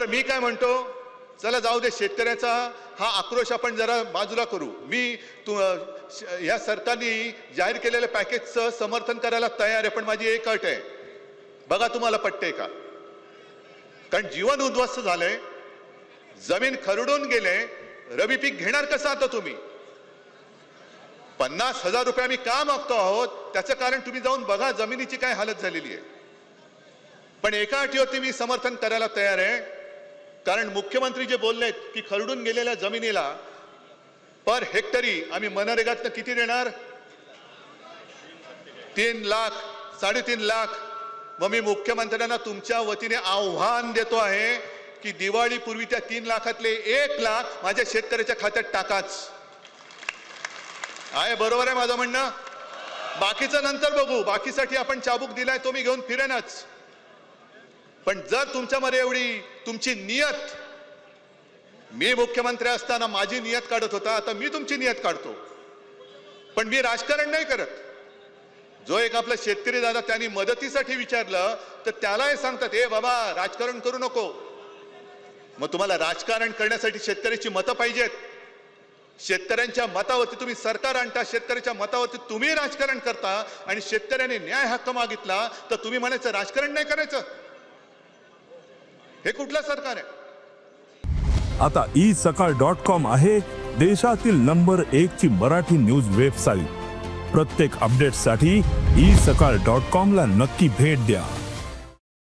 बरं मी काय म्हणतो, चला जाऊ दे, शेतकऱ्याचा हा आक्रोश आपण जरा बाजूला करू. या सरकारने जाहीर केलेल्या पॅकेजचं समर्थन करायला तयार आहे, पण माझी एक अट आहे, बघा तुम्हाला पटते का. कारण जीवन उद्ध्वस्त झालंय, जमीन खरडून गेले, रबी पीक घेणार कसं आता तुम्ही. 50,000 रुपये आम्ही का मागतो आहोत, त्याचं कारण तुम्ही जाऊन बघा जमिनीची काय हालत झालेली आहे. पण एका अटीवरती मी समर्थन करायला तयार आहे, कारण मुख्यमंत्री जे बोललेत की खरडून गेलेल्या जमिनीला पर हेक्टरी आम्ही मनरेगातनं किती देणार, 3 लाख 3.5 लाख. मग मी मुख्यमंत्र्यांना तुमच्या वतीने आव्हान देतो आहे की दिवाळीपूर्वी त्या 3 लाखातले 1 लाख माझ्या शेतकऱ्याच्या खात्यात टाकाच. आहे बरोबर आहे माझं म्हणणं. बाकीचं नंतर बघू, बाकीसाठी आपण चाबूक दिलाय तो मी घेऊन फिरेनच. पण जर तुमच्यामध्ये एवढी तुमची नियत, मी मुख्यमंत्री असताना माझी नियत काढत होता, आता मी तुमची नियत काढतो, पण मी राजकारण नाही करत. जो एक आपला शेतकरी दादा त्यांनी मदतीसाठी विचारलं तर त्याला हे सांगतात, ए बाबा राजकारण करू नको. मग तुम्हाला राजकारण करण्यासाठी शेतकऱ्याची मतं पाहिजेत. शेतकऱ्यांच्या मतावरती तुम्ही सरकार आणता, शेतकऱ्याच्या मतावरती तुम्ही राजकारण करता, आणि शेतकऱ्याने न्याय हक्क मागितला तर तुम्ही म्हणायचं राजकारण नाही करायचं. हे कुठलं सरकार आहे. आता isakal.com आहे देशातील नंबर 1 ची मराठी न्यूज वेबसाईट. प्रत्येक अपडेटसाठी isakal.com ला नक्की भेट द्या.